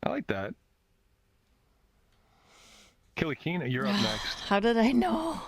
I like that. Kilikina, you're up next. How did I know?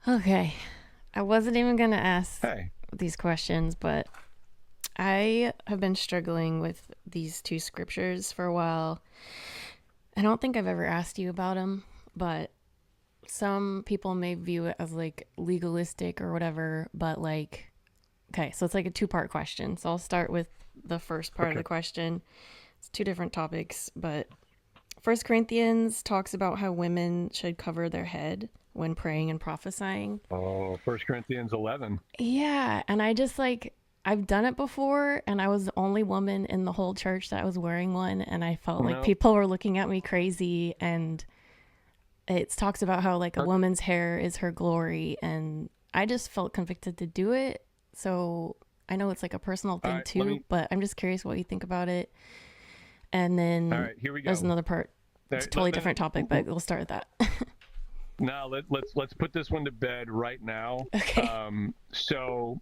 Okay. I wasn't even going to ask Hey. these questions, but I have been struggling with these two scriptures for a while. I don't think I've ever asked you about them, but some people may view it as like legalistic or whatever, but like, okay, so it's like a two-part question. So I'll start with the first part of Okay. the question. It's two different topics, but First Corinthians talks about how women should cover their head when praying and prophesying. Oh, 1 Corinthians 11. Yeah, and I just like I've done it before and I was the only woman in the whole church that was wearing one and I felt like No. people were looking at me crazy, and it talks about how like a Okay. woman's hair is her glory, and I just felt convicted to do it. So I know it's like a personal All thing right. too, but I'm just curious what you think about it. And All then right. Here we there's go. another part. It's a totally different topic, but we'll start with that. Now let's put this one to bed right now. Okay. So,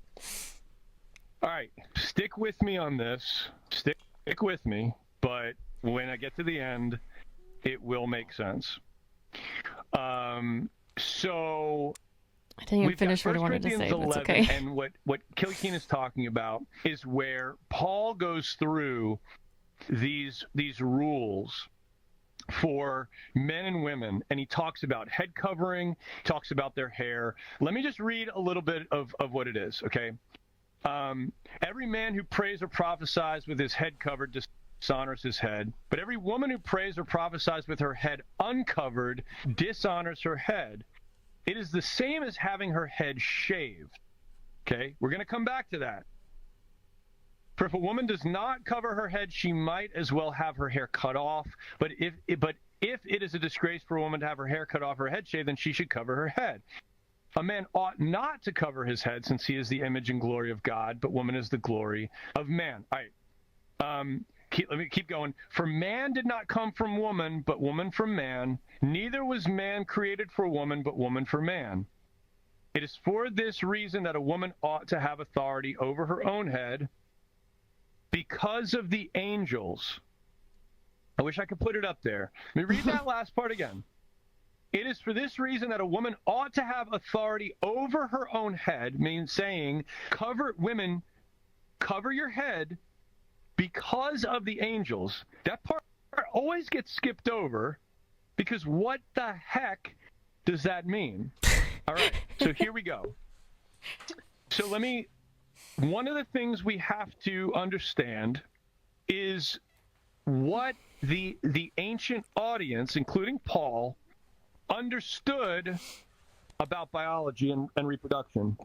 all right, stick with me on this. Stick with me, but when I get to the end, it will make sense. So I didn't even we've got finish what I 1 wanted to Corinthians say, but it's 11, okay. and what Kilikina is talking about is where Paul goes through these rules for men and women, and he talks about head covering, talks about their hair. Let me just read a little bit of what it is, okay? Every man who prays or prophesies with his head covered dishonors his head, but every woman who prays or prophesies with her head uncovered dishonors her head. It is the same as having her head shaved. Okay, we're going to come back to that. For if a woman does not cover her head, she might as well have her hair cut off. But if it is a disgrace for a woman to have her hair cut off, her head shaved, then she should cover her head. A man ought not to cover his head, since he is the image and glory of God, but woman is the glory of man. All right. Let me keep going. For man did not come from woman, but woman from man. Neither was man created for woman, but woman for man. It is for this reason that a woman ought to have authority over her own head, because of the angels. I wish I could put it up there. Let me read that last part again. It is for this reason that a woman ought to have authority over her own head, means saying, women, cover your head because of the angels. That part always gets skipped over, because what the heck does that mean? All right, so here we go. So one of the things we have to understand is what the ancient audience, including Paul, understood about biology and reproduction.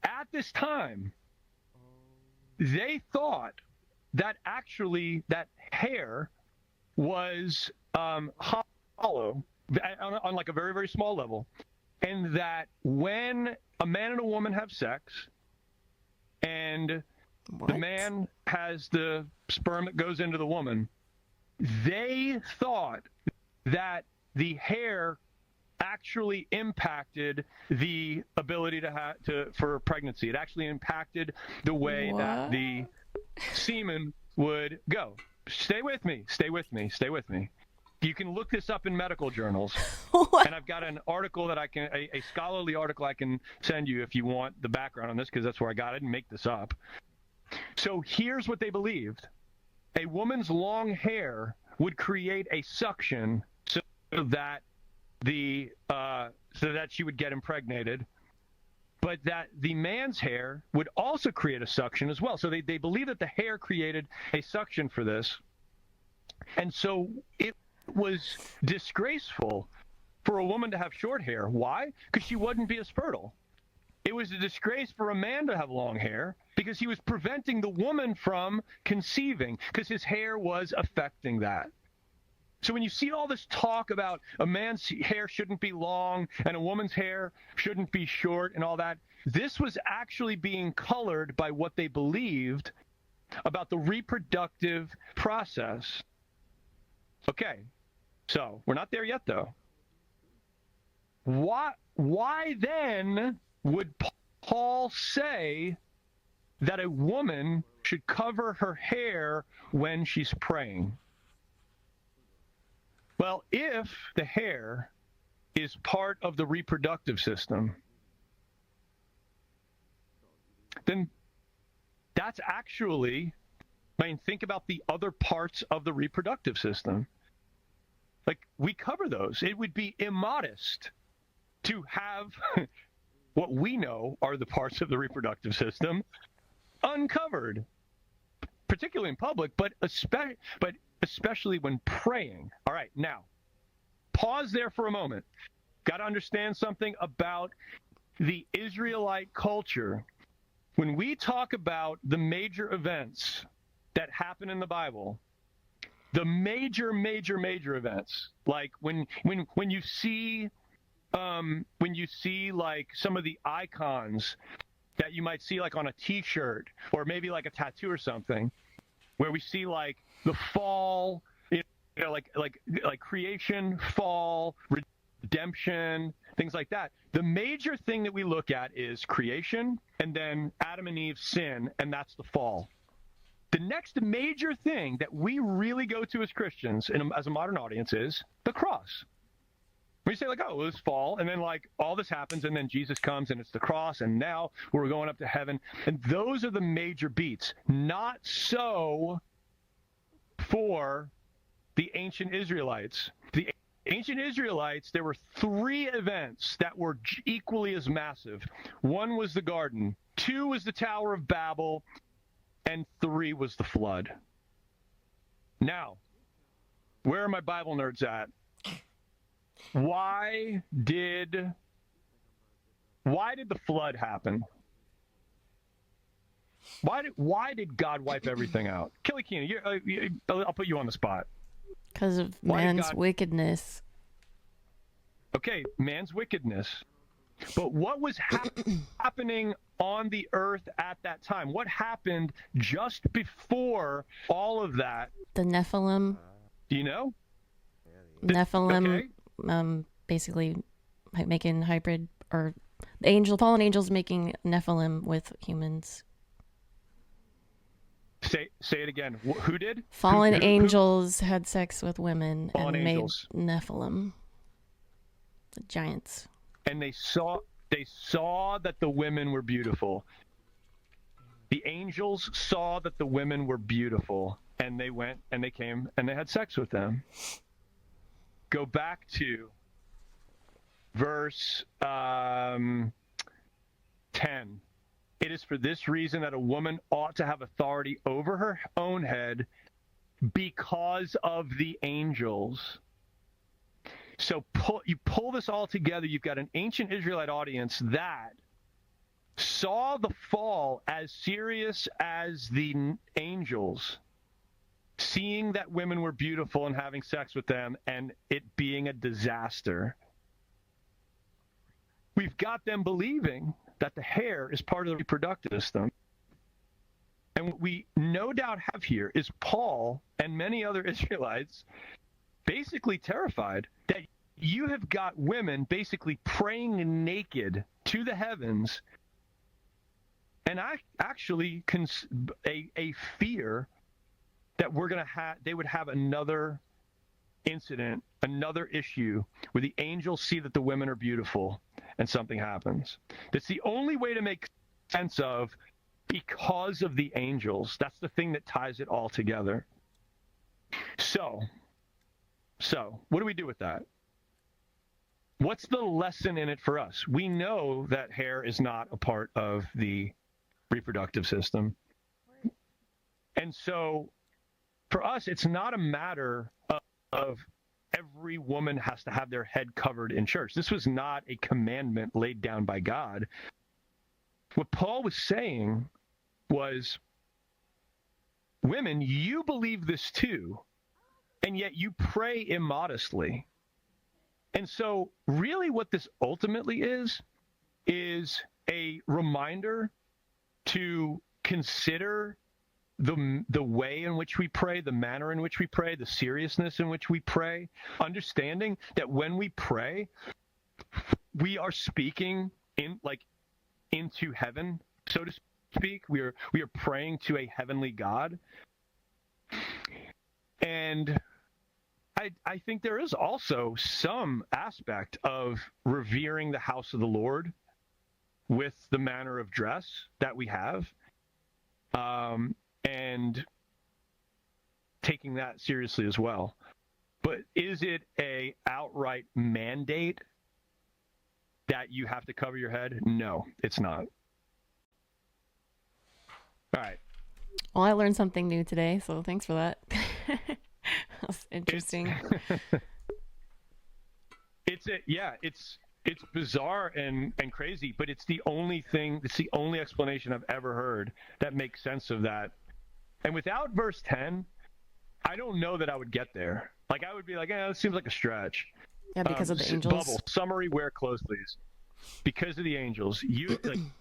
At this time, they thought that actually that hair was hollow on like a very, very small level, and that when a man and a woman have sex and the man has the sperm that goes into the woman, they thought that the hair actually impacted the ability for pregnancy. It actually impacted the way that the semen would go. Stay with me. You can look this up in medical journals. And I've got an article that a scholarly article I can send you if you want the background on this, because that's where I got it. I didn't make this up. So here's what they believed. A woman's long hair would create a suction so that she would get impregnated, but that the man's hair would also create a suction as well. So they believe that the hair created a suction for this. And so it was disgraceful for a woman to have short hair. Why? Because she wouldn't be as fertile. It was a disgrace for a man to have long hair because he was preventing the woman from conceiving, because his hair was affecting that. So when you see all this talk about a man's hair shouldn't be long and a woman's hair shouldn't be short and all that, this was actually being colored by what they believed about the reproductive process. Okay, so we're not there yet, though. Why then would Paul say that a woman should cover her hair when she's praying. Well, if the hair is part of the reproductive system, then that's actually, I mean, think about the other parts of the reproductive system. Like, we cover those. It would be immodest to have what we know are the parts of the reproductive system uncovered, particularly in public, but especially when praying. All right, now, pause there for a moment. Got to understand something about the Israelite culture. When we talk about the major events that happen in the Bible, the major events, like when you see like some of the icons that you might see like on a T-shirt or maybe like a tattoo or something, where we see like the fall, like creation, fall, redemption, things like that. The major thing that we look at is creation, and then Adam and Eve's sin, and that's the fall. The next major thing that we really go to as Christians and as a modern audience is the cross. We say like, oh, well, it's fall, and then like all this happens, and then Jesus comes, and it's the cross, and now we're going up to heaven. And those are the major beats. Not so for the ancient Israelites. The ancient Israelites, there were 3 events that were equally as massive. 1 was the garden, 2 was the Tower of Babel, and 3 was the flood. Now, where are my Bible nerds at? Why did the flood happen? Why did God wipe everything out? Kelly Keena, I'll put you on the spot. Because of man's wickedness. Okay, man's wickedness. But what was happening on the earth at that time? What happened just before all of that? The Nephilim. Do you know? Nephilim, okay. Basically making hybrid, or fallen angels making Nephilim with humans. Say it again. Who did? Fallen angels had sex with women and made Nephilim, the giants. And they saw that the women were beautiful. The angels saw that the women were beautiful, and they went and they came and they had sex with them. Go back to verse 10. It is for this reason that a woman ought to have authority over her own head because of the angels. So you pull this all together, you've got an ancient Israelite audience that saw the fall as serious as the angels, seeing that women were beautiful and having sex with them, and it being a disaster. We've got them believing that the hair is part of the reproductive system. And what we no doubt have here is Paul and many other Israelites basically terrified that you have got women basically praying naked to the heavens, and actually a fear that they would have another incident, another issue where the angels see that the women are beautiful and something happens. That's the only way to make sense of because of the angels. That's the thing that ties it all together. So what do we do with that? What's the lesson in it for us? We know that hair is not a part of the reproductive system. And so for us, it's not a matter of every woman has to have their head covered in church. This was not a commandment laid down by God. What Paul was saying was, women, you believe this too, and yet you pray immodestly. And so really what this ultimately is a reminder to consider the way in which we pray, the manner in which we pray, the seriousness in which we pray, understanding that when we pray, we are speaking into heaven, so to speak. We are praying to a heavenly God. And I think there is also some aspect of revering the house of the Lord with the manner of dress that we have, and taking that seriously as well. But is it a outright mandate that you have to cover your head? No, it's not. All right. Well, I learned something new today, so thanks for that. That's interesting. It's bizarre and crazy, but it's the only explanation I've ever heard that makes sense of that. And without verse 10, I don't know that I would get there. Like, I would be like, it seems like a stretch. Yeah, because of the angels. Bubble, summary, wear clothes, please. Because of the angels.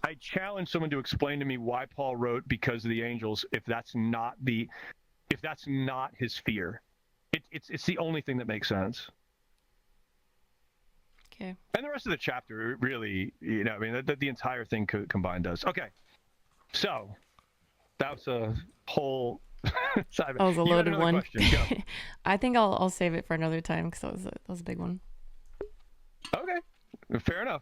I challenge someone to explain to me why Paul wrote because of the angels if that's not his fear. It's the only thing that makes sense. Okay. And the rest of the chapter really, the entire thing combined does. Okay. So that was a whole that was a loaded one. I think I'll save it for another time because that was a big one. Okay. Fair enough.